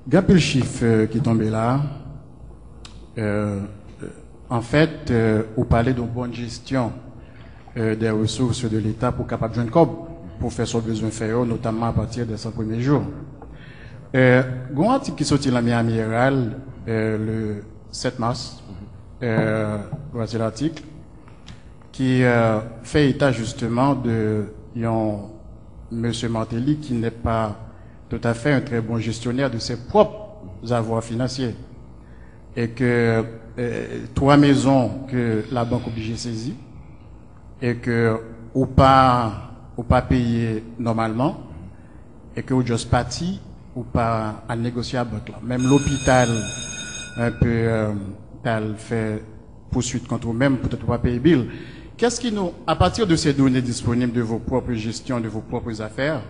Il y a le chiffre qui est tombé là. En fait, vous parlez de bonne gestion des ressources de l'État pour capable de joindre COB, pour faire son besoin faire, notamment à partir de 100 premiers jours. Un article qui sorti dans la Miami Herald le 7 mars, voici l'article, qui fait état justement de M. Martelly qui n'est pas tout à fait un très bon gestionnaire de ses propres avoirs financiers. Et que 3 maisons que la banque obligée saisit et que ou pas payer normalement et que ou juste parti ou pas à négocier à banque là. Même l'hôpital un peu fait poursuite contre vous-même peut-être pas payer bill. Qu'est-ce qui nous, à partir de ces données disponibles de vos propres gestions, de vos propres affaires,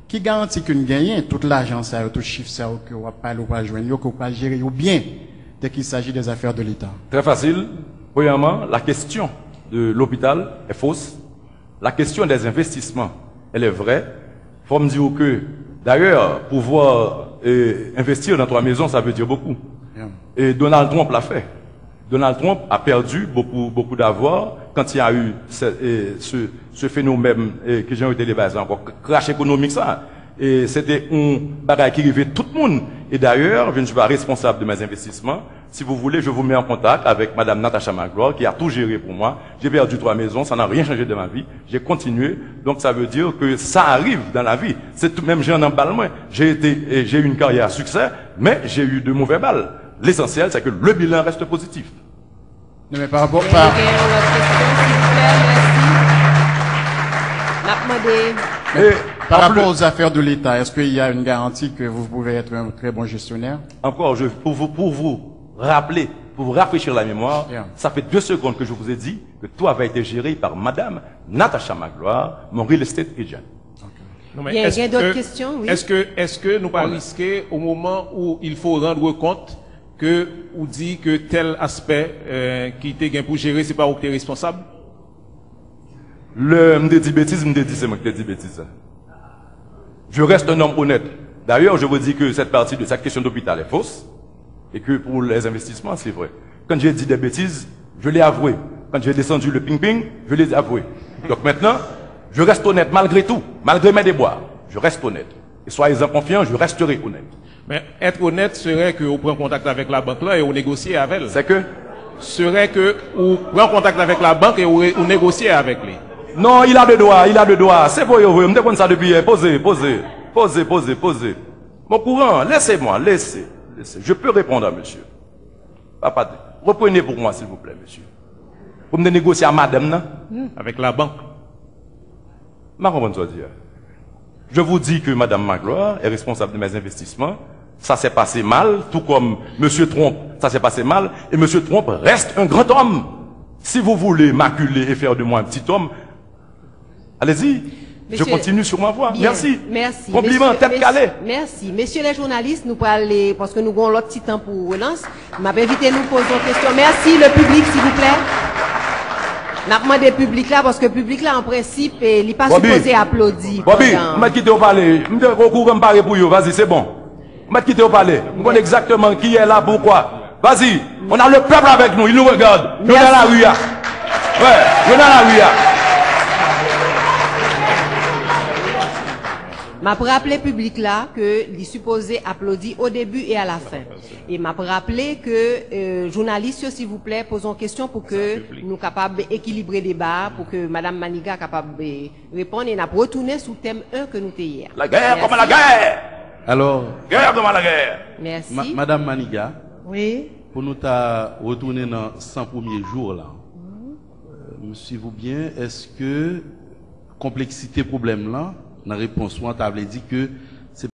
qui garantit qu'une gagne toute l'argent ça, tout chiffre ça que vous pas ou pas joindre, que vous pas gérer ou bien dès qu'il s'agit des affaires de l'État? Très facile. Premièrement, la question de l'hôpital est fausse. La question des investissements, elle est vraie. Il faut me dire que, d'ailleurs, pouvoir investir dans 3 maisons, ça veut dire beaucoup. Yeah. Et Donald Trump l'a fait. Donald Trump a perdu beaucoup d'avoirs quand il y a eu ce phénomène que j'ai été débattu encore, crash économique ça. Et c'était un bagage qui arrivait tout le monde. Et d'ailleurs, je ne suis pas responsable de mes investissements. Si vous voulez, je vous mets en contact avec Madame Natacha Magloire, qui a tout géré pour moi. J'ai perdu 3 maisons, ça n'a rien changé de ma vie. J'ai continué. Donc ça veut dire que ça arrive dans la vie. C'est tout même, j'ai un emballement. J'ai eu une carrière à succès, mais j'ai eu de mauvais balles. L'essentiel, c'est que le bilan reste positif. Non, mais par rapport par rapport aux affaires de l'État, est-ce qu'il y a une garantie que vous pouvez être un très bon gestionnaire? Encore, pour vous rappeler, pour vous rafraîchir la mémoire, Yeah. Ça fait 2 secondes que je vous ai dit que tout avait été géré par Madame Natacha Magloire, mon real estate agent. Non, mais Il y a d'autres questions, oui. Est-ce que nous pas risquer au moment où il faut rendre compte que on dit que tel aspect qui était gain pour gérer, c'est pas vous qui êtes responsable? Me dit bêtise, c'est moi qui dis bêtise. Je reste un homme honnête. D'ailleurs, je vous dis que cette partie de cette question d'hôpital est fausse et que pour les investissements, c'est vrai. Quand j'ai dit des bêtises, je l'ai avoué. Quand j'ai descendu le ping-ping, je l'ai avoué. Donc maintenant, je reste honnête malgré tout, malgré mes déboires. Je reste honnête. Et soyez-en confiants, je resterai honnête. Mais être honnête serait que vous prenez contact avec la banque là et vous négociez avec elle. C'est que? Serait que vous prenez contact avec la banque et vous négociez avec lui. Non, il a le droit. C'est vous, je me demande ça depuis. Posez. Mon courant, laissez-moi. Je peux répondre à monsieur. Papa, reprenez pour moi, s'il vous plaît, monsieur. Vous me négocier à madame, non? Avec la banque. Je vous dis que madame Magloire est responsable de mes investissements. Ça s'est passé mal, tout comme monsieur Trump, ça s'est passé mal. Et monsieur Trump reste un grand homme. Si vous voulez m'acculer et faire de moi un petit homme, allez-y. Je continue sur ma voie. Bien, merci. Merci. Compliment, tête calée. Merci. Messieurs les journalistes, nous parlons, parce que nous avons l'autre petit temps pour relance. M'a invité nous poser une question. Merci, le public, s'il vous plaît. N'a demandé le public là, parce que le public là, en principe, il n'est pas supposé applaudir. Bobby, je vais quitter au palais. Je vais recourir me parler pour vous. Vas-y, c'est bon. Je vais quitter au palais. Je connais exactement qui est là, pourquoi. Vas-y. On a le peuple avec nous. Il nous regarde. Nous dans la rue. Ouais, nous dans la rue. M'a rappelé public là que il est supposé applaudir au début et à la fin. Et m'a rappelé que journalistes, s'il vous plaît, posons question pour que nous capables d'équilibrer le débat, pour que Madame Maniga capable de répondre et n'a retourné sous thème 1 que nous étions hier. La guerre comme la guerre. Alors, guerre comme la guerre. Merci. Madame Maniga. Oui. Pour nous retourner dans 100 premiers jours là. Suivez-vous bien, est-ce que complexité problème là, dans la réponse, on t'avait dit que